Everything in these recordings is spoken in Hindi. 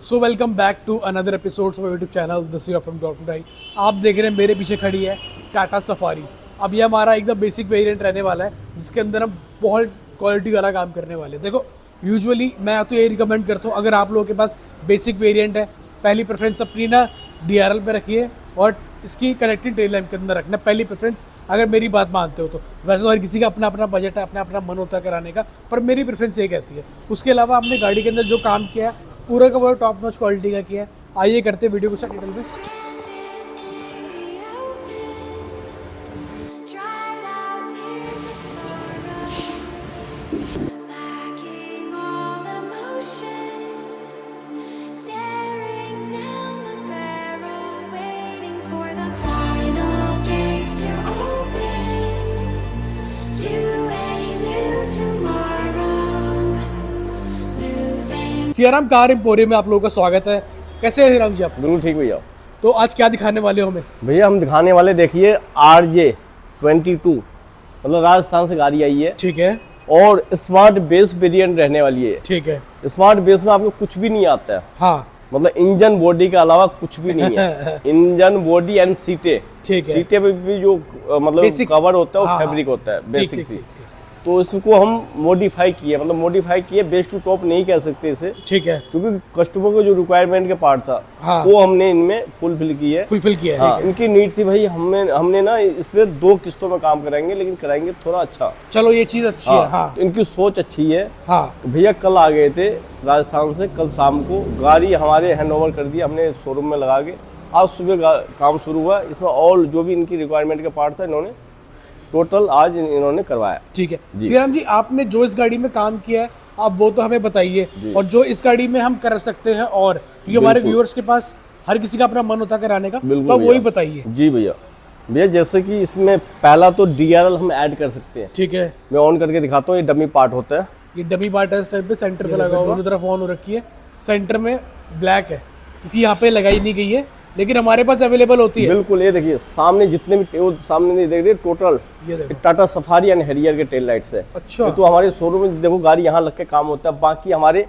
So welcome back to another episode of YouTube channel this is from doctor die. आप देख रहे हैं मेरे पीछे खड़ी है टाटा सफारी। अब ये हमारा एकदम बेसिक वेरिएंट रहने वाला है जिसके अंदर हम बहुत क्वालिटी वाला काम करने वाले हैं। देखो यूजुअली मैं तो ये रिकमेंड करता हूँ, अगर आप लोगों के पास बेसिक वेरिएंट है, पहली प्रेफरेंस अपनी ना DRL पे रखिए और इसकी कनेक्टिंग टेल लैम्प के अंदर रखना पहली प्रेफरेंस, अगर मेरी बात मानते हो तो। वैसे तो हर किसी का अपना अपना बजट है, अपना अपना मन होता है कराने का, पर मेरी प्रेफरेंस ये कहती है। उसके अलावा आपने गाड़ी के अंदर जो काम किया है पूरा का पूरा टॉप नॉच क्वालिटी का किया है। आइए करते हैं वीडियो को स्टार्ट डिटेल में। सियाराम कार एम्पोरियम में आप लोगों का स्वागत है। कैसे हैं सियाराम जी आप? बिल्कुल ठीक भैया। तो आज क्या दिखाने वाले हो हमें? भैया हम दिखाने वाले देखिए RJ22, मतलब राजस्थान से गाड़ी आई है। ठीक है। और स्मार्ट बेस वेरिएंट रहने वाली है। ठीक है। स्मार्ट बेस में आपको कुछ भी नहीं आता है। हाँ, मतलब इंजन बॉडी के अलावा कुछ भी नहीं है। इंजन बॉडी एंड सीटें। ठीक है। सीटें पे भी जो मतलब Basic- कवर होता है वो हाँ, फैब्रिक होता है, बेसिक सी। ठीक। तो इसको हम मॉडिफाई किए, मतलब मॉडिफाई किए, बेस टू टॉप नहीं कह सकते इसे, ठीक है। क्योंकि कस्टमर को जो रिक्वायरमेंट के पार्ट था हाँ, वो हमने इनमें फुलफिल की है। फुलफिल किया है। हाँ, ठीक है। इनकी नीड थी भाई, हमने ना इस पे 2 किस्तों में काम कराएंगे, लेकिन कराएंगे थोड़ा अच्छा। चलो ये चीज़ अच्छी है। हाँ तो इनकी सोच अच्छी है। हाँ। तो भैया कल आ गए थे राजस्थान से, कल शाम को गाड़ी हमारे हैंड ओवर कर दी हमने शोरूम में लगा के। आज सुबह काम शुरू हुआ। इसमें ऑल जो भी इनकी रिक्वायरमेंट के पार्ट था इन्होंने टोटल आज इन्होंने करवाया। ठीक है। सियाराम जी, आपने जो इस गाड़ी में काम किया है आप वो तो हमें बताइए, और जो इस गाड़ी में हम कर सकते हैं, और क्योंकि हमारे व्यूअर्स के पास हर किसी का अपना मन होता है कराने का, तो आप वही बताइए। जी भैया जैसे कि इसमें पहला तो DRL हम ऐड कर सकते हैं। ठीक है। मैं ऑन करके दिखाता हूँ। ये डमी पार्ट होता है। ये डमी पार्ट है, इस टाइप पे सेंटर पे लगा हुआ, दोनों तरफ ऑन हो रखी है। सेंटर में ब्लैक है क्योंकि यहाँ पे लगाई नहीं गई है, लेकिन हमारे पास अवेलेबल होती है। बिल्कुल। ये देखिए सामने जितने भी वो सामने नहीं देख रहे, टोटल ये देखो टाटा सफारी एंड हैरियर के टेल लाइट्स है। अच्छा। तो हमारे शोरूम में देखो गाड़ी यहाँ लग के काम होता है। बाकी हमारे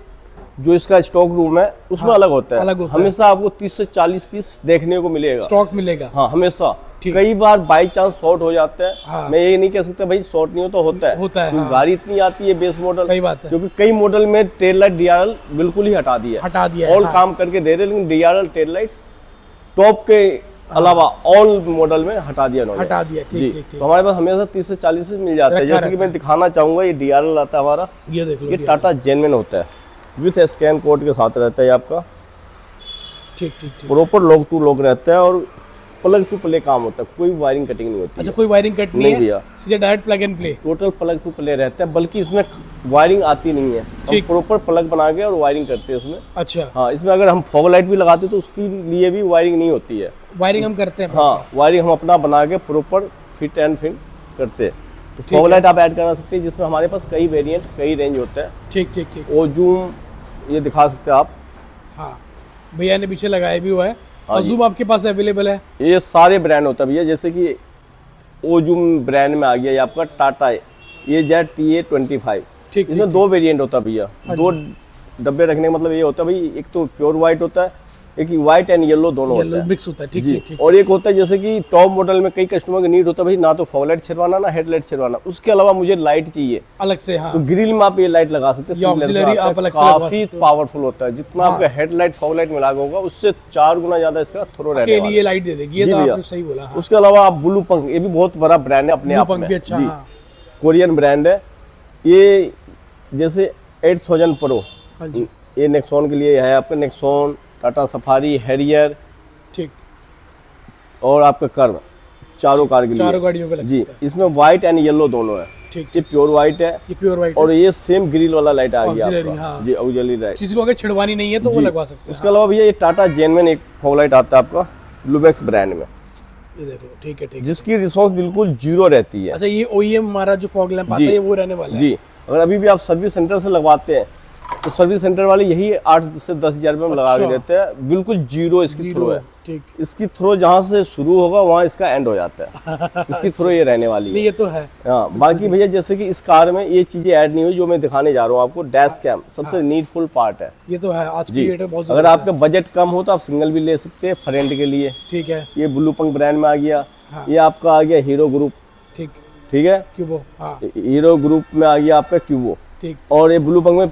जो इसका स्टॉक रूम है उसमें अलग होता है। अलग होता है। हमेशा आपको 30 से 40 पीस देखने को मिलेगा, स्टॉक मिलेगा। हाँ हमेशा। ठीक। कई बार बाई चांस शॉर्ट हो जाता है। हाँ। मैं ये नहीं कह सकता भाई शॉर्ट नहीं हो, तो होता है। क्योंकि हाँ। गाड़ी इतनी आती है बेस मॉडल। सही बात है। क्योंकि कई मॉडल में टेल लाइट DRL बिल्कुल ही हटा दिया है। ऑल काम करके दे रहे, लेकिन DRL टेल लाइट्स टॉप के अलावा ऑल मॉडल में हटा दिया उन्होंने। हटा दिया। ठीक ठीक। तो हमारे पास हमेशा 30 से 40 पीस मिल जाते हैं। जैसे कि मैं दिखाना चाहूंगा, ये DRL आता है हमारा। ये देख लो, ये टाटा जेन्युइन होता है, विथ स्कैन कोड के साथ रहता है आपका। ठीक ठीक ठीक। प्रॉपर लॉक टू लॉक रहता है और प्लग टू प्ले काम होता है, कोई वायरिंग कटिंग नहीं होती। अच्छा, कोई वायरिंग कट नहीं है भैया, सीधे direct plug and play. Total plug to play रहता है, बल्कि इसमें वायरिंग आती नहीं है। हम प्रॉपर प्लग बना के और वायरिंग करते हैं इसमें। अच्छा। हाँ, इसमें अगर हम फॉग लाइट भी लगाते हैं तो उसके लिए भी वायरिंग नहीं होती है। वायरिंग हम करते हैं। हाँ, वायरिंग हम अपना बना के प्रॉपर फिट एंड फिन करते हैं। तो फॉग लाइट आप ऐड करा सकते हैं, जिसमें हमारे पास कई वेरिएंट, कई रेंज होता है। ठीक ठीक ठीक। ओजूम ये दिखा सकते हैं आप। हाँ, भैया ने पीछे लगाया भी हुआ है। ओजूम आपके पास अवेलेबल है? ये सारे ब्रांड होता है भैया, जैसे कि ओजूम ब्रांड में आ गया ये आपका टाटा AZ-TA25। ठीक। इसमें 2 वेरिएंट होता है भैया। 2 डब्बे रखने का मतलब ये होता है भाई, एक तो प्योर व्हाइट होता है, एक व्हाइट एंड येलो दोनों होता है, मिक्स होता है। ठीक ठीक ठीक। और एक होता है जैसे कि टॉप मॉडल में कई कस्टमर का नीड होता है भाई, ना तो फॉग लाइट छिड़वाना ना हेडलाइट छिड़वाना, उसके अलावा मुझे लाइट चाहिए अलग से। हाँ। तो ग्रिल में आप ये लाइट लगा सकते हैं। आप अलग से लगा काफी सकते हो। पावरफुल होता है। जितना आपका हेडलाइट फॉग लाइट में लगा होगा उससे 4 गुना ज्यादा इसका थ्रो रहने के वाला लिए लाइट दे देगी। ये जी तो भैया। आपने सही बोला। हाँ। उसके अलावा आप ब्लू पंख, ये भी बहुत बड़ा ब्रांड है अपने आप में। भी अच्छा। हाँ। कोरियन ब्रांड है ये। जैसे 8000 प्रो, हाँ जी। ये नेक्सॉन के लिए है आपका। नेक्सॉन, टाटा सफारी, हैरियर, ठीक, और आपका कर्व, चारों कार के लिए, चारों गाड़ियों पे लग जी। सकता है। इसमें व्हाइट एंड येलो दोनों है। ठीक। ये प्योर व्हाइट है, ये प्योर व्हाइट और ये सेम ग्रिल वाला लाइट आ गया Auxiliary, आपका। हाँ। जी, ऑक्सिलरी लाइट। किसी को अगर छिड़वानी नहीं है तो वो लगवा सकते हैं। उसके अलावा भैया ये टाटा जेन्युइन एक फॉग लाइट आता है आपका लुमेक्स ब्रांड में, ये देखो। ठीक है। ठीक। जिसकी रिस्पॉन्स बिल्कुल 0 रहती है। अच्छा, ये OEM हमारा जो फॉग लैंप आता है ये वो रहने वाला है। जी, अगर अभी भी आप सर्विस सेंटर से लगवाते हैं तो सर्विस सेंटर वाले यही 8 से 10 हज़ार रुपये में लगा के अच्छा। देते हैं, बिल्कुल जीरो इसकी थ्रो है। ठीक। इसकी थ्रो जहाँ से शुरू होगा वहाँ इसका एंड हो जाता है। इसकी थ्रो ये रहने वाली नहीं है। ये तो है। हाँ, बाकी भैया जैसे कि इस कार में ये चीजें ऐड नहीं हुई जो मैं दिखाने जा रहा हूँ आपको। डैश कैम सबसे नीडफुल पार्ट है ये तो है, आज की जी। डेट में बहुत अगर ज़रूरत आपका बजट कम हो तो आप सिंगल भी ले सकते हैं फ्रंट के लिए। है। ठीक है। ये ब्लू पंक ब्रांड में आ गया। हाँ। ये आपका आ गया हीरो ग्रुप। ठीक। ठीक है, क्यूबो। हाँ हीरो ग्रुप में आ गया आपका क्यूबो। ठीक। और ये ब्लू पंक में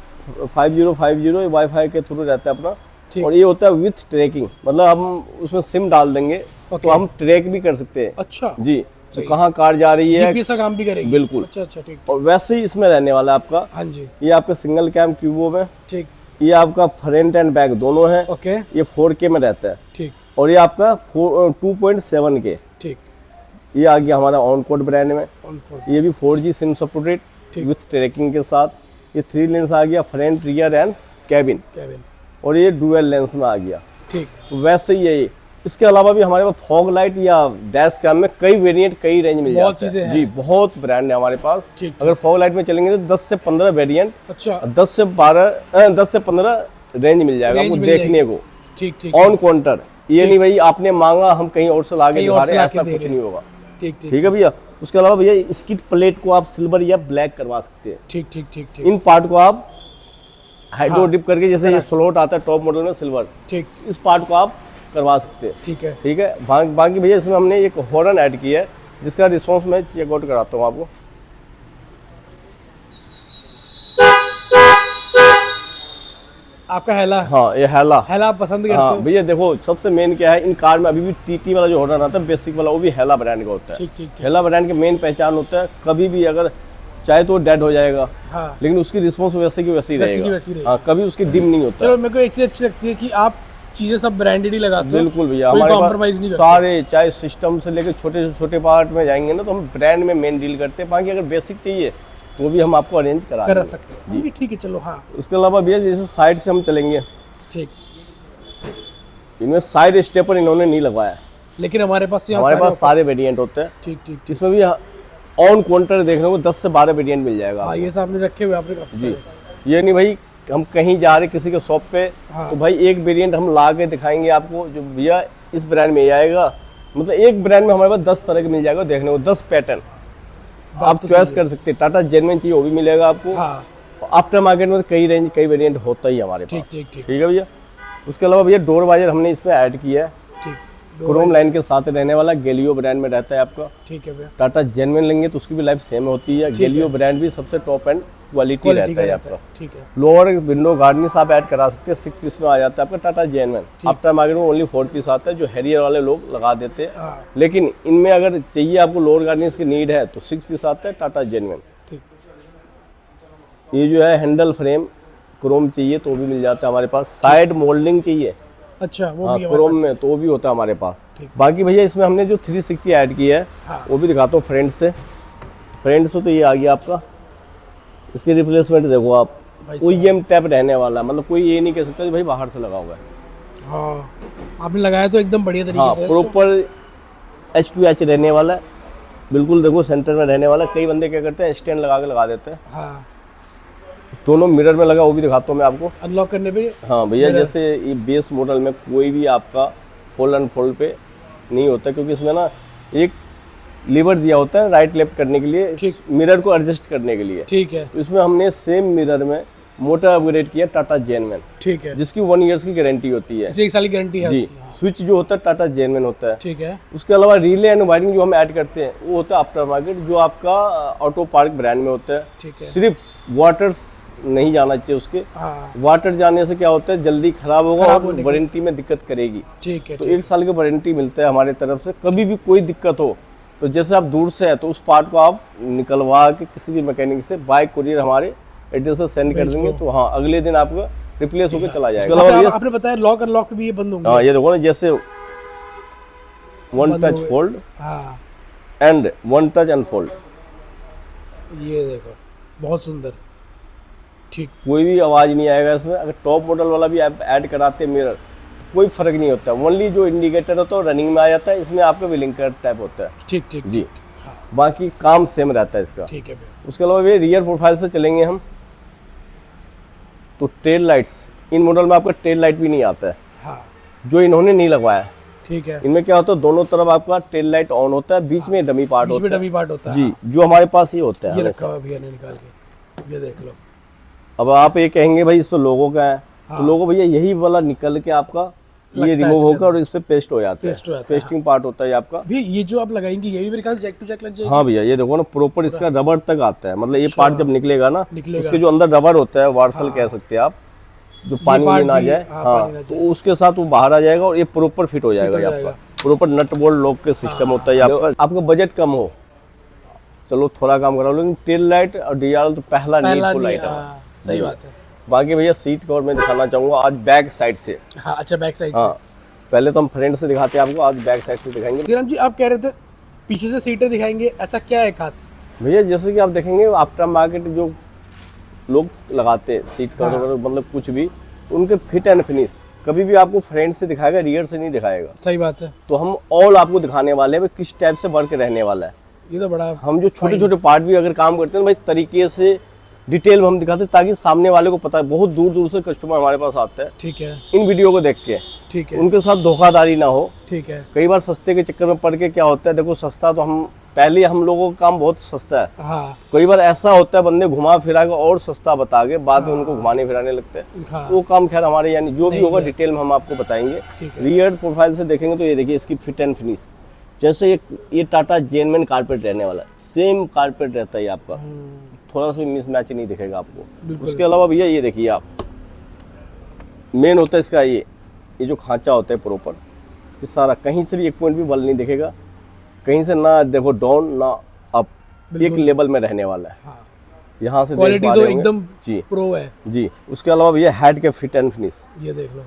5050 वाईफाई के थ्रू रहता है अपना। ठीक। और ये होता है विथ ट्रैकिंग, मतलब हम उसमें सिम डाल देंगे तो ओके। हम ट्रैक भी कर सकते हैं अच्छा। जी, तो सही। कहाँ कार जा रही है। जीपीएस का काम भी करेगी। बिल्कुल। अच्छा अच्छा ठीक। और वैसे ही इसमें रहने वाला है आपका। हाँ जी। ये आपका सिंगल कैम क्यूबो में। ठीक। ये आपका फ्रंट एंड बैक दोनों है। ओके। ये 4K में रहता है। ठीक। और ये आपका 2.7K। ठीक। ये आ गया हमारा ऑन कोड ब्रांड में। On code. ये भी 4G सिम सपोर्टेड ठीक। विथ ट्रैकिंग के साथ। ये 3 लेंस आ गया, front rear and cabin. Kevin. और ये डुअल लेंस में आ गया। ठीक। तो वैसे ही है ये। इसके अलावा भी हमारे पास फॉग लाइट या डैश कैम में कई वेरिएंट कई रेंज मिल बहुत जाते चीजें हैं हैं। जी, बहुत ब्रांड है हमारे पास। ठीक। अगर फॉग लाइट में चलेंगे तो 10 से 15 वेरिएंट, अच्छा। 10 से 15 रेंज मिल जाएगा रेंज आपको मिल देखने जाएगी। को ठीक ठीक। On counter. ये नहीं भाई आपने मांगा हम कहीं और से लाके कहीं दिखा और से रहे हैं, लाके ऐसा दे कुछ रहे नहीं हैं। होगा। ठीक ठीक। ठीक है भैया। उसके अलावा भैया इसकी प्लेट को आप सिल्वर या ब्लैक करवा सकते हैं। ठीक ठीक ठीक ठीक। इन पार्ट को आप हाइड्रो हाँ। डिप करके, जैसे ये स्लॉट आता है टॉप मॉडल में सिल्वर, ठीक। इस पार्ट को आप करवा सकते हैं। ठीक है। ठीक है। बाकी भैया इसमें हमने एक हॉर्न ऐड किया है जिसका रिस्पॉन्स मैं चेकआउट कराता हूँ आपको। आपका हैला। हाँ, ये हैला। हैला आप पसंद करते हाँ हो? भैया देखो, सबसे मेन क्या है इन कार में अभी भी टीटी वाला जो हॉर्न आता है बेसिक वाला, वो भी हैला ब्रांड का होता है। ठीक ठीक ठीक। हैला ब्रांड की मेन पहचान होता है, कभी भी अगर चाहे तो डेड हो जाएगा हाँ। लेकिन उसकी रिस्पॉन्स वैसे की वैसे ही वैसी की रहेगा। वैसी रहेगी। हाँ, कभी उसकी डिम नहीं होता। चलो मेरे को एक चीज अच्छी लगती है कि आप चीजें सब ब्रांडेड ही लगाते हो। बिल्कुल भैया, कोई हमारे कॉम्प्रोमाइज नहीं पास करते। सारे, चाहे सिस्टम से लेकर छोटे से छोटे पार्ट में जाएंगे ना तो हम ब्रांड में मेन डील करते हैं। बाकी अगर बेसिक चाहिए तो भी हम आपको अरेंज करा कर देंगे। सकते हैं जी। ठीक है चलो। हाँ उसके अलावा भैया जैसे साइड से हम चलेंगे, ठीक। इनमें साइड स्टेपर इन्होंने नहीं लगवाया। लेकिन हमारे पास यहाँ हमारे सारे पास सारे वेरिएंट होते हैं। ठीक ठीक ठीक। इसमें भी ऑन काउंटर देखने को 10 से 12 वेरिएंट मिल जाएगा हाँ आपको। ये सब आपने रखे हुए आपने काफी जी, सारे। ये नहीं भाई हम कहीं जा रहे किसी के शॉप पे हाँ। तो भाई एक वेरिएंट हम ला के दिखाएंगे आपको जो भैया इस ब्रांड में ये आएगा। मतलब एक ब्रांड में हमारे पास 10 तरह के मिल जाएगा देखने को, 10 पैटर्न आप तो चॉइस सही कर सकते हैं। टाटा जेन्युइन चाहिए वो भी मिलेगा आपको। हाँ आफ्टर मार्केट में तो कई रेंज कई वेरिएंट होता ही है हमारे ठीक पास। ठीक ठीक ठीक है भैया। उसके अलावा भैया डोर वाइजर हमने इसमें ऐड किया है, ठीक। क्रोम लाइन के साथ रहने वाला, गेलियो ब्रांड में रहता है आपका। ठीक है भैया। टाटा जेन्युइन लेंगे तो उसकी भी लाइफ सेम होती है। गेलियो ब्रांड भी सबसे टॉप एंड क्वालिटी क्वालिटी रहता का है जाता है। आपका। ठीक है। लोअर विंडो गार्निश आप ऐड करा सकते हैं, 6 पीस में आ जाता है आपका टाटा जेन्युइन। आफ्टर मार्केट में ओनली 4 पीस आता है जो हैरियर वाले लोग लगा देते हैं। हाँ लेकिन इनमें अगर चाहिए आपको लोअर गार्निश की नीड है तो 6 पीस आता है टाटा जेन्युइन। ठीक। ये जो है हैंडल फ्रेम क्रोम चाहिए तो भी मिल जाता है हमारे पास। साइड मोल्डिंग चाहिए अच्छा वो हाँ भी हमारे क्रोम पास। में तो वो भी होता है हमारे पास। ठीक। बाकी भैया इसमें हमने जो 360 ऐड किया है हाँ। वो भी दिखाता हूँ फ्रंट से। फ्रंट से तो ये आ गया आपका, इसकी रिप्लेसमेंट देखो आप, भाई OEM टैप रहने वाला है। मतलब कोई ये नहीं कह सकता कि भाई बाहर से लगा हुआ है। हाँ आपने लगाया तो एकदम बढ़िया तरीके हाँ, से है इसको। प्रॉपर H2H रहने वाला है। बिल्कुल देखो सेंटर में रहने वाला है। कई बंदे क्या करते हैं स्टैंड लगा के लगा देते हैं। हाँ दोनों मिरर में लगा वो भी दिखाता हूँ मैं आपको। अनलॉक करने पे। हाँ भैया, जैसे ये बेस मॉडल में कोई भी आपका फोल्ड एंड फोल्ड पे नहीं होता क्योंकि इसमें ना एक लीवर दिया होता है राइट लेफ्ट करने के लिए, ठीक। मिरर को एडजस्ट करने के लिए। ठीक है। तो इसमें हमने सेम मिरर में मोटर अपग्रेड किया टाटा जेन्युइन, ठीक है। जिसकी 1 ईयर्स की गारंटी होती है। इसे 1 साल की गारंटी है जी, उसकी। हाँ। स्विच जो होता है टाटा जेन्युइन होता है। ठीक है। उसके अलावा रिले एंड वायरिंग जो हम ऐड करते हैं वो होता है आफ्टर मार्केट, जो आपका ऑटो पार्क ब्रांड में होता है। ठीक है। सिर्फ वाटर्स नहीं जाना चाहिए उसके। हाँ वाटर जाने से क्या होता है जल्दी खराब होगा खराब और होने की। वारंटी में दिक्कत करेगी। ठीक है। तो 1 साल की वारंटी मिलता है हमारे तरफ से। कभी भी कोई दिक्कत हो तो जैसे आप दूर से है तो उस पार्ट को आप निकलवा के किसी भी मैकेनिक से बाय कुरियर हमारे एड्रेस से सेंड कर देंगे तो हाँ अगले दिन आपका रिप्लेस होकर चला जाएगा। अच्छा, आपने बताया लॉक अनलॉक भी ये बंद होंगे। हाँ, ये देखो ना, जैसे 1 बंद टच हो गए। फोल्ड हाँ एंड 1 टच अनफोल्ड। ये देखो बहुत सुंदर। ठीक। कोई भी आवाज़ नहीं आएगा इसमें। अगर टॉप मॉडल वाला भी आप ऐड कराते हैं मिरर कोई फर्क नहीं होता। ओनली जो इंडिकेटर होता है रनिंग में आ जाता है, इसमें आपका ब्लिंकर टाइप होता है। ठीक ठीक जी, हाँ बाकी काम सेम रहता है इसका। ठीक है भैया। उसके अलावा ये रियर प्रोफाइल से चलेंगे हम। तो टेल लाइट्स, इन मॉडल में आपका टेल लाइट भी नहीं आता है, हाँ जो इन्होंने नहीं लगवाया है। ठीक है। इनमें क्या होता है, दोनों तरफ आपका टेल लाइट ऑन होता है, बीच में डमी पार्ट बीच में होता है। डमी पार्ट होता है। जी, जो हमारे पास ही होता है ये हमेशा। रखा हुआ भैया ने निकाल के, ये देख लो। अब आप ये कहेंगे भाई इस पर लोगों का है, हाँ। तो लोगो भैया यही वाला निकल के आपका ये रिमूव होकर और इस पे पेस्ट हो जाता पेस्ट हो है, जाता है, पेस्टिंग पार्ट होता है ये आपका। भैया ये जो आप लगाएंगे ये भी मेरे ख्याल से जैक टू जैक लग जाएगी। हाँ भैया, ये देखो ना प्रॉपर इसका रबर तक आता है, मतलब ये अच्छा। पार्ट जब निकलेगा ना, निकलेगा। उसके जो अंदर रबर होता है, वार्सल कह सकते हैं आप, जो पानी part में ना भी, जाए, हाँ, हाँ, पानी ना तो उसके साथ वो बाहर आ जाएगा और ये प्रॉपर फिट हो जाएगा। ये आपका प्रॉपर नट बोल्ट लॉक के सिस्टम होता है। आपका बजट कम हो, चलो थोड़ा काम करा लो, लेकिन टेल लाइट और डीआरएल तो पहला नीडफुल लाइट है। सही बात है। बाकी भैया सीट कवर में दिखाना चाहूंगा आज बैक साइड से। हाँ अच्छा, बैक साइड हाँ, पहले तो हम फ्रंट से दिखाते हैं आपको, आज बैक साइड से दिखाएंगे। श्रीराम जी आप कह रहे थे पीछे से सीटें दिखाएंगे, ऐसा क्या है खास? भैया जैसे कि आप देखेंगे आफ्टर मार्केट जो लोग लगाते हैं सीट कवर, मतलब कुछ भी, तो उनके फिट एंड फिनिश कभी भी आपको फ्रंट से दिखाएगा, रियर से नहीं दिखाएगा। सही बात है। तो हम ऑल आपको दिखाने वाले हैं किस टाइप से वर्क रहने वाला है। ये तो बड़ा, हम जो छोटे छोटे पार्ट भी अगर काम करते हैं भाई तरीके से डिटेल में हम दिखाते हैं, ताकि सामने वाले को पता है। बहुत दूर दूर से कस्टमर हमारे पास आते हैं ठीक है, इन वीडियो को देख के, ठीक है, उनके साथ धोखाधड़ी ना हो। ठीक है। कई बार सस्ते के चक्कर में पड़ के क्या होता है, देखो सस्ता तो हम पहले हम लोगों का काम बहुत सस्ता है, हाँ कई बार ऐसा होता है बंदे घुमा फिरा के और सस्ता बता के बाद में उनको घुमाने फिराने लगते हैं। हाँ वो काम खैर हमारे यानी जो भी नहीं होगा है। डिटेल में हम आपको बताएंगे। ठीक है। रियर प्रोफाइल से देखेंगे तो ये देखिए इसकी फिट एंड फिनिश, जैसे ये टाटा जेनमेन कारपेट रहने वाला है, सेम कारपेट रहता है आपका, थोड़ा सा भी मिसमैच नहीं दिखेगा आपको। बिल्कुल। उसके अलावा भैया ये देखिए आप, मेन होता है इसका ये जो खांचा होता है प्रॉपर, ये सारा कहीं से भी एक पॉइंट भी बल नहीं दिखेगा, कहीं से ना देखो डाउन ना अप, एक लेवल में रहने वाला है। हाँ यहाँ से देख क्वालिटी पा तो रहे होंगे। एकदम जी प्रो है। जी। उसके अलावा भैया हेड के फिट एंड फिनिश, ये देख लो।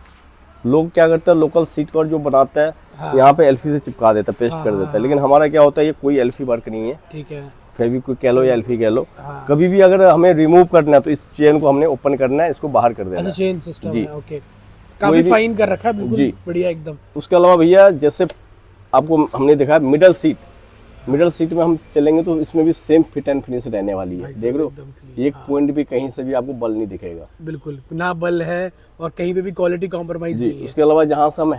लोग क्या करते हैं लोकल सीट कवर जो बनाता है हाँ। यहाँ पे एल्फी से चिपका देता है, पेस्ट हाँ, कर देता है, लेकिन हमारा क्या होता है ये कोई एल्फी वर्क नहीं है, ठीक है। फेविक्विक कह लो या एल्फी कह लो। हाँ। कभी भी अगर हमें रिमूव करना है तो इस चेन को हमने ओपन करना है, इसको बाहर कर देना अच्छा है। चेन सिस्टम जी। है, ओके। काफी भी- फाइन कर रखा है, बिल्कुल जी। बढ़िया एकदम। उसके अलावा भैया जैसे आपको हमने दिखाया मिडल सीट में हम चलेंगे तो इसमें भी सेम फिट एंड फिनिश रहने वाली है। देख रहे हो एकदम clean, एक पॉइंट भी कहीं से भी आपको बल नहीं दिखेगा। बिल्कुल ना बल है और कहीं पे भी क्वालिटी कॉम्प्रोमाइज जी। नहीं है। उसके अलावा जहाँ से हम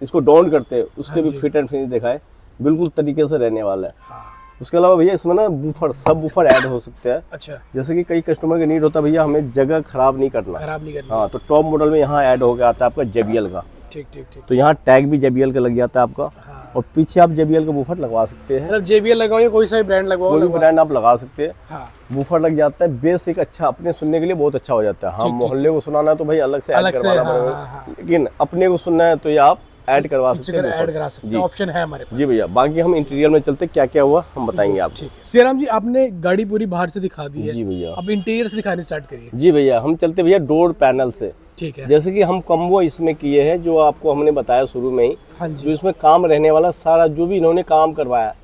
इसको डाउन करते हैं उसके भी जी। फिट एंड फिनिश दिखाए, बिल्कुल तरीके से रहने वाला है। हाँ उसके अलावा भैया इसमें ना बूफर सब बूफर ऐड हो सकते हैं, अच्छा, जैसे कि कई कस्टमर का नीड होता है भैया हमें जगह खराब नहीं करना। खराब नहीं करना। हाँ, तो टॉप मॉडल में यहाँ ऐड हो गया आता है आपका JBL का, ठीक ठीक ठीक। तो यहाँ टैग भी JBL का लग जाता है आपका। हाँ और पीछे आप JBL का बूफर लगवा सकते हैं, मतलब JBL लगाओ या कोई सा भी ब्रांड लगाओ, कोई भी लगवा ब्रांड आप लगा सकते हैं। हाँ बूफर लग जाता है, बेस एक अच्छा अपने सुनने के लिए बहुत अच्छा हो जाता है। हाँ, ठीक, मोहल्ले को सुनाना है तो भाई अलग से ऐड अलग से, करवाना हाँ, पड़ेगा, हाँ, हाँ। लेकिन अपने को सुनना है तो ये आप ऐड करवा सकते हैं ऐड बूफर करा से। सकते जी हैं, ऑप्शन है हमारे पास। जी भैया, बाकी हम इंटीरियर में चलते क्या क्या हुआ हम बताएंगे आपको। ठीक है। सियाराम जी आपने गाड़ी पूरी बाहर से दिखा दी है, जी भैया। अब इंटीरियर से दिखाने स्टार्ट करिए। जी भैया, हम चलते भैया डोर पैनल से। ठीक है। जैसे कि हम कम्बो इसमें किए हैं, जो आपको हमने बताया शुरू में ही, हाँ जो जी इसमें काम रहने वाला सारा जो भी इन्होंने काम करवाया,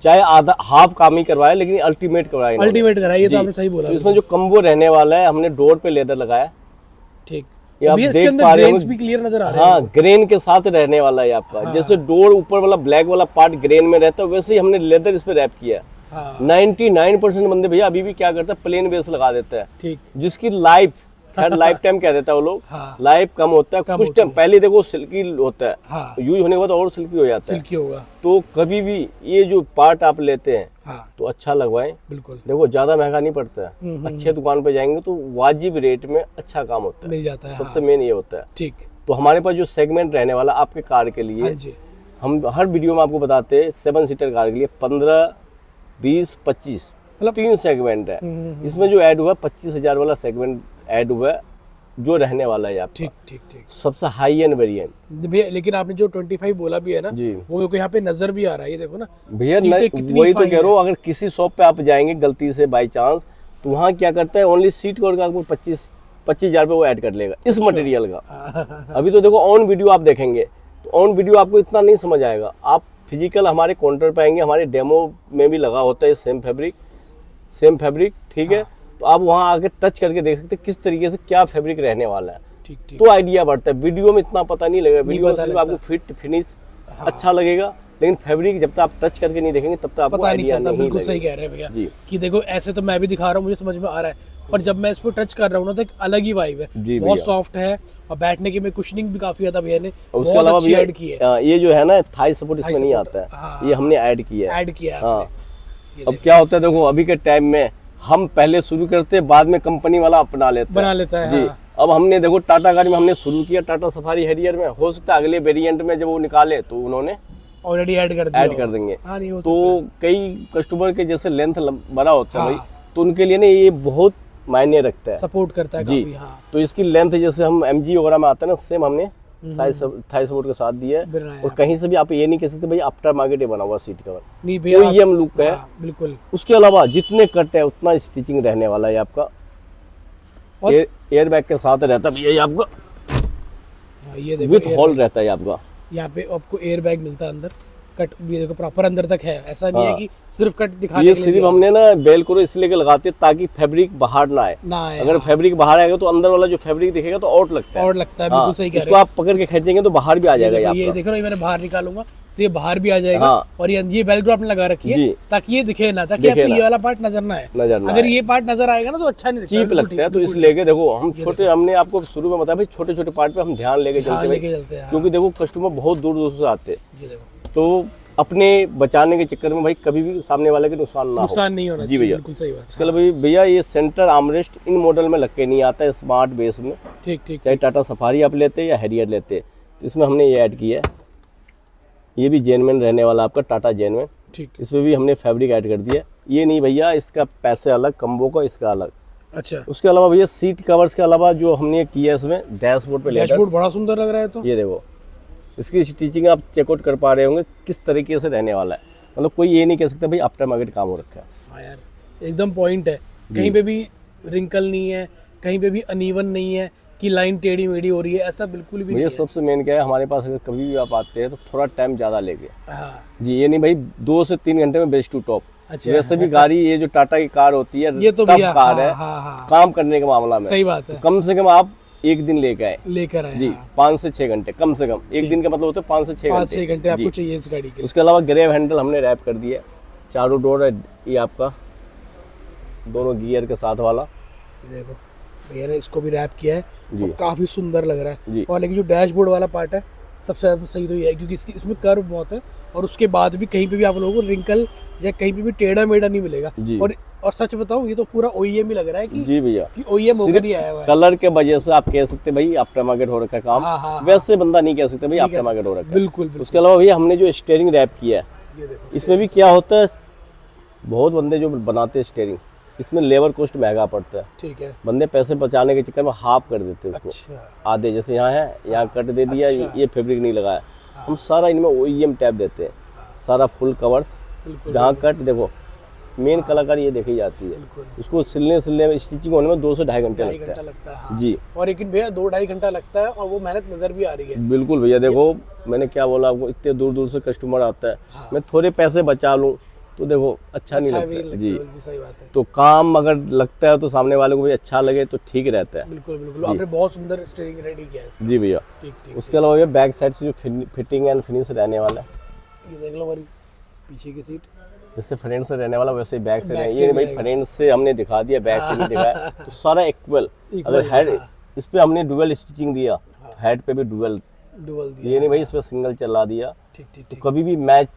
चाहे आधा हाफ काम ही करवाया लेकिन अल्टीमेट करवाया इन्होंने। अल्टीमेट करा, ये तो जी। आपने सही बोला। तो इसमें जो कम्बो रहने वाला है हमने डोर पे लेदर लगाया, ठीक। ये आप भैया इसके देख अंदर पा रहे ग्रेन्स होंगे। भी क्लियर नजर आ रहे हैं। हाँ, ग्रेन के साथ रहने वाला है आपका। हाँ। जैसे डोर ऊपर वाला ब्लैक वाला पार्ट ग्रेन में रहता है, वैसे ही हमने लेदर इस पे रैप किया है। हाँ 99% बंदे भैया अभी भी क्या करते हैं प्लेन बेस लगा देते हैं, ठीक। जिसकी लाइफ खैर लाइफ टाइम कह देता है वो लोग, हाँ लाइफ कम होता है। कम कुछ होती टाइम पहले देखो सिल्की होता है, हाँ यूज होने के बाद और सिल्की हो जाता है। सिल्की होगा। तो कभी भी ये जो पार्ट आप लेते हैं हाँ तो अच्छा लगवाएं। बिल्कुल देखो ज्यादा महंगा नहीं पड़ता है, अच्छे दुकान पे जाएंगे तो वाजिब रेट में अच्छा काम होता है, मिल जाता है। सबसे हाँ मेन ये होता है। ठीक। तो हमारे पास जो सेगमेंट रहने वाला आपके कार के हाँ लिए, जी हम हर वीडियो में आपको बताते हैं 7 सीटर कार के लिए 15, 20, 25 मतलब 3 सेगमेंट है। इसमें जो ऐड हुआ 25,000 वाला सेगमेंट ऐड हुआ है, जो रहने वाला है आपका ठीक ठीक ठीक। सबसे हाई एंड वेरिएंट। भैया लेकिन आपने जो 25 बोला भी है ना, जी वो मेरे को यहाँ पे नजर भी आ रहा है, ये देखो ना भैया, सीटें कितनी वही तो fine कह रहा हूँ, अगर किसी शॉप पे आप जाएंगे गलती से बाई चांस, तो वहाँ क्या करता है ओनली सीट कवर का आपको 25,000 रुपये वो ऐड कर लेगा इस मटेरियल का। है। अभी तो देखो ऑन वीडियो आप देखेंगे तो ऑन वीडियो आपको इतना नहीं समझ आएगा, आप फिजिकल हमारे काउंटर पे आएंगे, हमारे डेमो में भी लगा होता है सेम फैब्रिक, ठीक है। तो आप वहाँ आके टच करके देख सकते हैं किस तरीके से क्या फैब्रिक रहने वाला है, ठीक ठीक। तो आइडिया बढ़ता है। वीडियो में इतना पता नहीं लगेगा, वीडियो में पता सिर्फ लगता। आपको फिट फिनिश अच्छा लगेगा, लेकिन फैब्रिक जब तक आप टच करके नहीं देखेंगे तब तक आपको पता नहीं आइडिया चलता। नहीं बिल्कुल सही लगेगा। कह रहे हैं भैया जी कि देखो ऐसे तो मैं भी दिखा रहा हूँ, मुझे समझ में आ रहा है, पर जब मैं इस पर टच कर रहा हूँ ना तो एक अलग ही वाइब है, जी बहुत भैया। सॉफ्ट है और बैठने की में कुशनिंग भी काफी ज्यादा भैया ने और उसके बहुत अलावा अच्छी भैया ऐड की है, ये जो है ना थाई सपोर्ट इसमें थाई नहीं सपोर्ट, आता है, हाँ, ये हमने ऐड किया है। ऐड किया है हाँ। आपने। ये अब क्या होता है देखो, अभी के टाइम में हम पहले शुरू करते हैं, बाद में कंपनी वाला अपना लेता है, बना लेता है, जी। हाँ। अब हमने देखो टाटा गाड़ी में हमने शुरू किया टाटा सफारी हैरियर में, हो सकता है अगले वेरिएंट में जब वो निकाले तो उन्होंने ऑलरेडी ऐड कर दिया ऐड कर होगा। देंगे। हाँ, नहीं हो तो कई कस्टमर के जैसे लेंथ बड़ा होता है हाँ। भाई, तो उनके लिए ना ये बहुत मायने रखता है, सपोर्ट करता है जी। काफी, हाँ। तो इसकी लेंथ जैसे हम MG वगैरह में आता है ना, सेम हमने थाई सपोर्ट के साथ दिया है। बनाया और कहीं से भी आप ये नहीं कह सकते भाई आफ्टर मार्केट बना हुआ सीट कवर, नहीं भैया, OEM लुक है। हाँ, बिल्कुल। उसके अलावा जितने कट है उतना स्टिचिंग रहने वाला है आपका, और एयर बैग के साथ रहता है भैया ये आपका, हाँ, ये देखो विथ हॉल रहता है आपका। यहाँ पे आपको एयर बैग मिलता है अंदर, कट भी देखो प्रॉपर अंदर तक है, ऐसा नहीं है हाँ। कि सिर्फ कट दिखाने ये के लिए सिर्फ दिया हमने ना बेलक्रो इसलिए के लगाते हैं ताकि फैब्रिक बाहर ना आए। ना है, अगर फैब्रिक बाहर आएगा तो अंदर वाला जो फैब्रिक दिखेगा तो आउट लगता है, और लगता है, हाँ, बिल्कुल सही कह इसको रहे आप पकड़ के खींचेंगे तो बाहर भी आ जाएगा हो। ये ये आपका। देख रहे हो, ये मैंने बाहर निकालूंगा तो ये बाहर भी आ जाएगा, हाँ। और ये वेलक्रो आपने लगा रखी है जी। ताकि ये दिखे ना, ताकि दिखे आपको ना। ये वाला पार्ट नजर ना आए। नजर ना अगर आए। ये पार्ट नजर आएगा ना तो अच्छा नहीं दिखता, चीप बिल्कुल लगता है, ठीक, तो बिल्कुल इसलिए के देखो हम छोटे, हमने आपको शुरू में बताया भाई छोटे छोटे पार्ट पे हम ध्यान लेके ध्यान चलते लेके भाई, चलते हैं, हाँ। क्योंकि देखो कस्टमर बहुत दूर दूर से आते हैं, ये देखो, तो अपने बचाने के चक्कर में भाई कभी भी सामने वाले के नुकसान ना हो। नुकसान नहीं होना जी चाहिए, भैया। बिल्कुल सही बात। इसके अलावा भैया ये सेंटर आर्मरेस्ट इन मॉडल में लग के नहीं आता है, स्मार्ट बेस में, ठीक ठीक चाहे टाटा सफारी आप लेते या हैरियर लेते, तो इसमें हमने ये ऐड किया है। ये भी जेनविन रहने वाला आपका टाटा जेनविन, ठीक। इसमें भी हमने फैब्रिक ऐड कर दिया। ये नहीं भैया, इसका पैसे अलग, कम्बो का इसका अलग। अच्छा, उसके अलावा भैया सीट कवर्स के अलावा जो हमने किया है इसमें डैशबोर्ड पे डैशबोर्ड लेटर्स, बड़ा सुंदर लग रहा है तो। ये देखो इसकी स्टिचिंग आप चेकआउट कर पा रहे होंगे किस तरीके से रहने वाला है, मतलब कोई ये नहीं कह सकता भाई आफ्टर मार्केट काम हो रखा है। हाँ यार, एकदम पॉइंट है, कहीं पे भी रिंकल नहीं है, कहीं पे भी अनइवन नहीं है कि लाइन टेढ़ी मेढ़ी हो रही है, ऐसा बिल्कुल भी भैया नहीं सबसे मेन क्या है, हमारे पास अगर कभी भी आप आते हैं तो थोड़ा टाइम ज़्यादा लेके, है। हाँ, जी, ये नहीं भाई 2 से 3 घंटे में बेस्ट टू टॉप। अच्छा। वैसे भी गाड़ी ये जो टाटा की कार होती है ये तो टफ भैया, कार हाँ, है हाँ, हाँ, काम करने के मामला में, सही बात है, कम से कम आप एक दिन लेके आए लेकर आए, जी, हाँ। 5 से 6 घंटे कम से कम, एक दिन का मतलब होता है 5 से 6 5 6 घंटे घंटे आपको जी। चाहिए इस गाड़ी के लिए। उसके अलावा ग्रेव हैंडल हमने रैप कर दिया है, चारों डोर है ये आपका, दोनों गियर के साथ वाला, ये देखो भैया ने इसको भी रैप किया है जी। और काफी सुंदर लग रहा जी। है। और लेकिन जो डैशबोर्ड वाला पार्ट है सबसे ज्यादा सही तो ये है, क्योंकि इसमें कर्व बहुत है और उसके बाद भी कहीं पे भी आप लोगों को रिंकल या कहीं पे भी टेढ़ा मेढ़ा नहीं मिलेगा। जी। और सच बताऊं, ये तो पूरा OEM ही लग रहा है कि जी भैया, OEM होकर सिर्फ ही आया हुआ है। कलर के वजह से आप कह सकते भाई आफ्टर मार्केट हो रखा है काम, हाँ, हाँ, हाँ। वैसे बंदा नहीं कह सकते भाई नहीं आफ्टर कह मार्केट हो रखा है। बिल्कुल बिल्कुल। उसके अलावा भैया हमने जो स्टेयरिंग रैप किया है, ये देखो, इसमें भी क्या होता है, बहुत बंदे जो बनाते हैं स्टेयरिंग, इसमें लेबर कॉस्ट महंगा पड़ता है, ठीक है, बंदे पैसे बचाने के चक्कर में हाफ कर देते हैं उसको, अच्छा, आधे, जैसे यहाँ है यहाँ कट दे दिया, अच्छा। ये फैब्रिक नहीं लगाया, हम सारा इनमें OEM टैप देते हैं, सारा फुल कवर्स, बिल्कुल जहाँ कट देखो मेन कलाकार ये देखी जाती है, बिल्कुल। उसको सिलने में स्टिचिंग होने में 2 से ढाई घंटे 2.5 लगता घंटा है लगता है, हाँ। जी। और लेकिन भैया 2-2.5 घंटा लगता है और वो मेहनत नजर भी आ रही है। बिल्कुल भैया, देखो मैंने क्या बोला आपको, इतने दूर दूर से कस्टमर आता है, हाँ। मैं थोड़े पैसे बचा लूँ तो देखो अच्छा नहीं अच्छा भी लगता लगता जी। है, बिल्कुल सही बात है। तो काम अगर लगता है तो सामने वाले को भी अच्छा लगे तो ठीक रहता है। बिल्कुल बिल्कुल, आपने बहुत सुंदर स्टीयरिंग रेडी किया है इसका। जी भैया। ठीक ठीक। उसके अलावा ये बैक साइड से जो फिटिंग एंड फिनिश रहने वाला है, ये देख लो हमारी पीछे की सीट, जैसे फ्रंट से रहने वाला वैसे ही बैक से बैक रहे, से ये भी भाई रहेगा। फ्रंट से हमने दिखा दिया, बैक से नहीं दिखाया, तो सारा इक्वल। Equal, अगर हेड हाँ। इस पे हमने डुअल स्टिचिंग दिया, हेड पे भी डुअल, डुअल दिया, ये नहीं भाई इस पे सिंगल चला दिया, ठीक ठीक तो ठीक, कभी भी मैच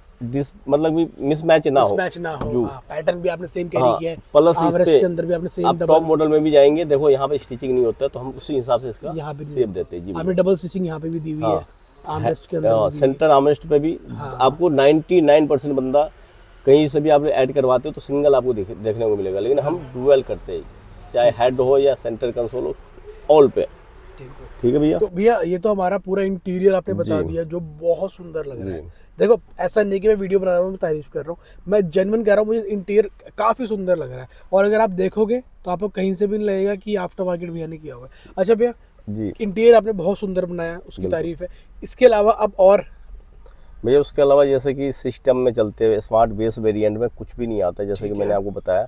मतलब भी मिसमैच ना हो। मैच ना हो। जो- हाँ, पैटर्न भी आपने सेम कैरी हाँ, किया है, प्लस इस आर्मरेस्ट पे के अंदर भी आपने सेम आप टॉप डबल, मॉडल में भी जाएंगे, देखो यहाँ पे स्टिचिंग नहीं होता, तो हम उसी हिसाब से इसका यहाँ पे शेप देते हैं जी। आपने डबल स्टिचिंग यहाँ पे भी दी हुई है, आर्मरेस्ट के अंदर भी दी हुई है। सेंटर आर्मरेस्ट पे भी आपको 99% बंदा कहीं से भी आप ऐड करवाते हो तो सिंगल आपको देखने को मिलेगा, लेकिन हम डुअल करते हैं, चाहे हेड हो या सेंटर कंसोल हो, ऑल पे। ठीक है। ठीक है भैया। तो भैया ये तो हमारा पूरा इंटीरियर आपने बता जी। दिया जो बहुत सुंदर लग रहा है। जी। देखो ऐसा नहीं कि मैं वीडियो बना रहा हूँ, मैं तारीफ कर रहा हूँ, मैं जेन्युइन कह रहा हूँ, मुझे इंटीरियर काफ़ी सुंदर लग रहा है और अगर आप देखोगे तो आपको कहीं से भी नहीं लगेगा कि आफ्टर मार्केट भैया ने किया हुआ है। अच्छा भैया, जी इंटीरियर आपने बहुत सुंदर बनाया, उसकी तारीफ है। इसके अलावा अब और भैया, उसके अलावा जैसे कि सिस्टम में चलते हुए स्मार्ट बेस वेरिएंट में कुछ भी नहीं आता, जैसे कि मैंने आपको बताया,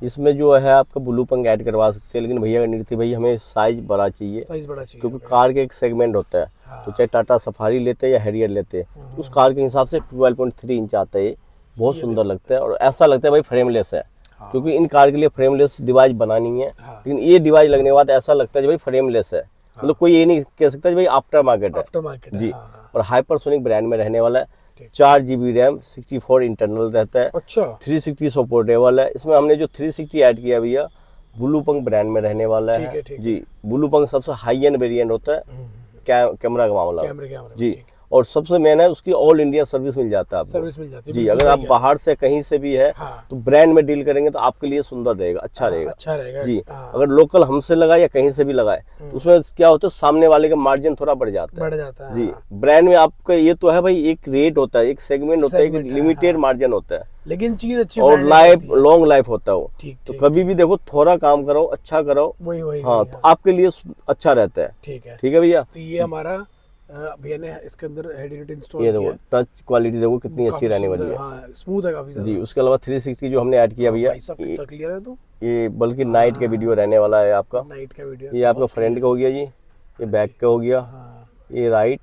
इसमें जो है आपका ब्लू पंख ऐड करवा सकते हैं, लेकिन भैया का निर्ति भाई हमें साइज बड़ा चाहिए, साइज बड़ा चाहिए, क्योंकि कार के एक सेगमेंट होता है, तो चाहे टाटा सफारी लेते हैं या हैरियर लेते हैं, उस कार के हिसाब से 12.3 इंच आता है, ये बहुत सुंदर लगता है और ऐसा लगता है भाई फ्रेमलेस है, हाँ। क्योंकि इन कार के लिए फ्रेमलेस डिवाइस बनानी है, हाँ। लेकिन ये डिवाइस लगने के बाद ऐसा लगता है कि भाई फ्रेमलेस है, मतलब कोई ये नहीं कह सकता कि भाई आफ्टर मार्केट है। आफ्टर मार्केट है। जी, हाँ, हाँ। और हाइपरसोनिक ब्रांड में रहने वाला है, ठीक। 4 GB रैम, 64 इंटरनल रहता है, अच्छा 360 सपोर्टेबल है। इसमें हमने जो 360 ऐड किया भैया, ब्लू पंख ब्रांड में रहने वाला ठीक है। है, ठीक है। जी, ब्लू पंख सबसे हाई एंड वेरिएंट होता है कैमरा का मामला में। कैमरे जी, ठीक है। और सबसे मेन है उसकी ऑल इंडिया सर्विस मिल जाता है आपको। सर्विस मिल जाती है, जी, बिल्कुल अगर आप सही है। बाहर से कहीं से भी है हाँ। तो ब्रांड में डील करेंगे तो आपके लिए सुंदर रहेगा, अच्छा रहेगा। अच्छा रहेगा। जी, हाँ। अगर लोकल हमसे लगाए या कहीं से भी लगाए तो उसमें क्या होता है, सामने वाले का मार्जिन थोड़ा बढ़ जाता है। बढ़ जाता है। जी, हाँ। ब्रांड में आपका ये तो है भाई, एक रेट होता है, एक सेगमेंट होता है, एक Segment है, लिमिटेड हाँ। मार्जिन होता है, लेकिन चीज अच्छी और branded लाइफ होती है। लॉन्ग लाइफ होता है वो। ठीक तो ठीक कभी भी देखो थोड़ा काम करो, अच्छा करो। वही वही हाँ, वही, तो आपके लिए अच्छा रहता है। ठीक है। ठीक है भैया। तो ये हमारा भैया ने इसके अंदर हेड यूनिट इंस्टॉल ये किया देखो है। टच क्वालिटी देखो कितनी अच्छी काफी रहने सुंदर, वाली है। हाँ स्मूथ है काफी ज्यादा। जी, उसके अलावा 360 जो हमने ऐड किया भैया, भाई साहब कितना क्लियर है तो। ये बल्कि नाइट के वीडियो रहने वाला है आपका। नाइट का वीडियो ये आपका फ्रंट का हो गया जी, ये बैक का हो गया, हाँ ये राइट,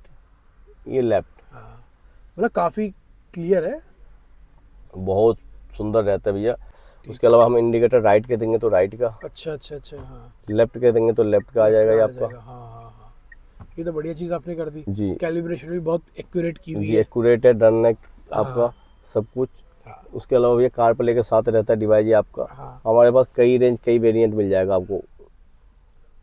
ये लेफ्ट। हाँ, मतलब काफी क्लियर है। बहुत सुंदर रहता है भैया। उसके अलावा हम इंडिकेटर राइट के देंगे तो राइट का, अच्छा अच्छा अच्छा, हाँ लेफ्ट के देंगे तो लेफ्ट का आ जाएगा ये आपका। हाँ हाँ हाँ, ये तो बढ़िया चीज आपने कर दी। जी। कैलिब्रेशन भी बहुत एक्यूरेट की हुई जी, है। एक्यूरेट है, डन नेक आपका सब कुछ। हाँ। उसके अलावा भैया कार पर लेके साथ रहता है डिवाइस ये आपका। हाँ। हमारे पास कई रेंज कई वेरिएंट मिल जाएगा आपको।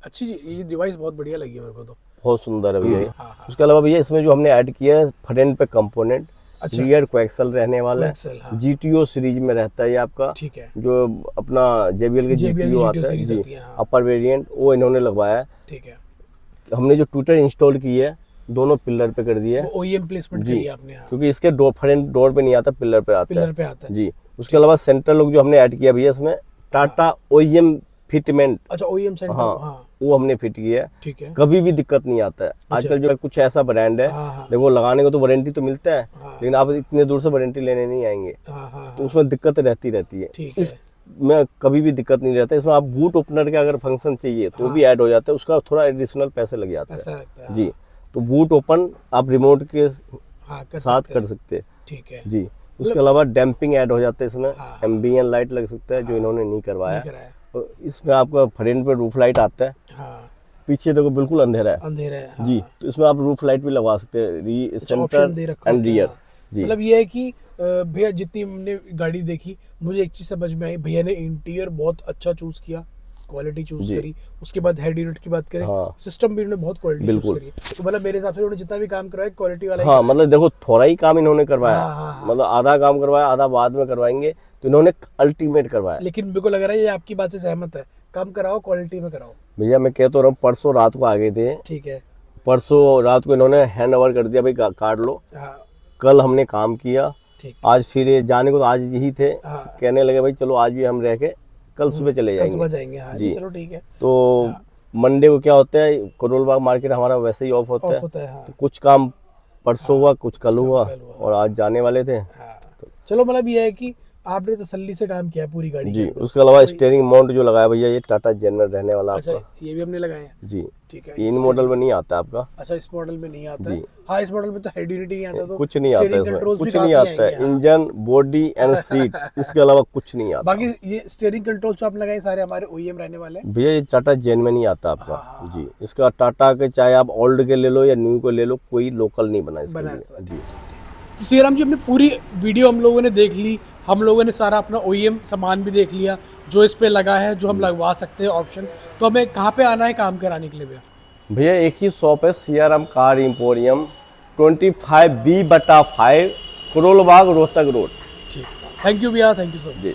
अच्छी चीज, ये डिवाइस बहुत बढ़िया लगी है मेरे को तो। बहुत सुंदर है भैया ये। हाँ, हाँ। उसके अलावा भैया इसमें जो हमने ऐड किया है फ्रंट पे कंपोनेंट, अच्छा। रियर कोएक्सल रहने वाला है। कोएक्सल, हाँ। GTO सीरीज में रहता है ये आपका, ठीक है। जो अपना JBL के JBL की GTO GTO आता है सीरीज जी, आती है, हाँ। अपर वेरिएंट वो इन्होंने लगवाया है। ठीक है। हमने जो ट्विटर इंस्टॉल की है दोनों पिलर पे कर दिया है। वो OEM प्लेसमेंट जी, करी है आपने, हाँ। क्योंकि इसके फ्रंट डोर पे नहीं आता, पिलर पे आता पिलर है। पे आता है। जी, उसके अलावा सेंट्रल लॉक जो हमने ऐड किया भैया इसमें, टाटा OEM फिटमेंट, अच्छा OEM सेंटर, हाँ, हाँ वो हमने फिट किया है। ठीक है। कभी भी दिक्कत नहीं आता है। आजकल जो कुछ ऐसा ब्रांड है, हाँ, हाँ। देखो लगाने को तो वारंटी तो मिलता है, हाँ। लेकिन आप इतने दूर से वारंटी लेने नहीं आएंगे, हाँ हाँ तो उसमें दिक्कत रहती रहती है। ठीक है। इसमें कभी भी दिक्कत नहीं रहता। इसमें आप बूट ओपनर का अगर फंक्शन चाहिए तो भी ऐड हो जाता है, उसका थोड़ा एडिशनल पैसे लग जाते ऐसा हैं। लगता है, जी, तो बूट ओपन आप रिमोट के हाँ कर साथ सकते कर हैं। सकते हैं। ठीक है। जी, उसके अलावा डैम्पिंग ऐड हो जाता है इसमें, हाँ। एम्बियन लाइट लग सकता है जो इन्होंने नहीं करवाया। नहीं कराया। तो इसमें आपका फ्रंट पे रूफ लाइट आता है, हाँ पीछे देखो बिल्कुल अंधेरा है। अंधेरा है, हाँ। जी, तो इसमें आप रूफ लाइट भी लगवा सकते हैं, ऑप्शन सेंटर दे रखा एंड होता है, रियर। हाँ। जी, मतलब ये है कि भैया जितनी हमने गाड़ी देखी, मुझे एक चीज समझ में आई, भैया ने इंटीरियर बहुत अच्छा चूज किया, क्वालिटी चूज जी। करी। उसके बाद हेड यूनिट की बात करें, हाँ। सिस्टम भी उन्होंने बहुत क्वालिटी चूज बिल्कुल। करी। तो मतलब मेरे हिसाब से उन्होंने जितना भी काम कराया क्वालिटी वाला ही हाँ, कराया। मतलब देखो थोड़ा ही काम इन्होंने करवाया, हाँ, हाँ, हाँ। मतलब आधा काम करवाया, आधा बाद में करवाएंगे, तो इन्होंने अल्टीमेट करवाया। लेकिन मेरे को लग रहा है ये आपकी बात से सहमत है, कम कराओ क्वालिटी में कराओ। भैया मैं कहता रहा हूँ, परसों रात को आ गए थे, ठीक है। परसों रात को इन्होंने हैंड ओवर कर दिया, भाई काट लो। हाँ कल हमने काम किया, ठीक। आज फिर ये जाने को तो आज यही थे, हाँ। कहने लगे भाई चलो आज भी हम रह के कल सुबह चले कल सुबह जाएंगे। जाएंगे, हाँ जी। चलो ठीक है। तो मंडे को क्या होता है, करोल बाग मार्केट हमारा वैसे ही ऑफ होता ऑफ है, होता है, हाँ। तो कुछ काम परसों हुआ, कुछ कल हुआ, कल हुआ। और आज जाने वाले थे। हाँ। चलो मतलब ये है कि आपने तसल्ली से काम किया पूरी गाड़ी जी, के अंदर। उसके अलावा स्टीयरिंग माउंट जो लगाया भैया, ये टाटा जनरल रहने वाला अच्छा आपका। ये भी हमने लगाए हैं, जी, ठीक है। ये इन मॉडल में नहीं आता आपका, अच्छा इस मॉडल में नहीं आता है। जी। हाँ इस मॉडल में तो हेड यूनिट ही नहीं आता, तो कुछ नहीं आता steering इसमें, controls भी कुछ कहाँ नहीं से आता है, आएंगे, हाँ। इंजन, बॉडी एंड सीट, इसके अलावा कुछ नहीं आता। बाकी ये स्टीयरिंग कंट्रोल जो आप लगाए सारे हमारे OEM रहने वाले हैं। भैया ये टाटा जेन में नहीं आता हाँ, आपका। जी, इसका टाटा के चाहे आप ओल्ड के ले लो या न्यू को ले लो, कोई लोकल नहीं बना इसके बना लिए। इसका। जी, तो सीराम जी हमने पूरी वीडियो हम लोगों ने देख ली, हम लोगों ने सारा अपना OEM सामान भी देख लिया जो इस पे लगा है, जो हम लगवा सकते हैं ऑप्शन। तो हमें कहाँ पे आना है काम कराने के लिए भैया? भैया एक ही शॉप है, CRM car emporium, 25B/5, Karol Bagh, Rohtak road. ठीक, थैंक यू भैया, thank you so much. Ji.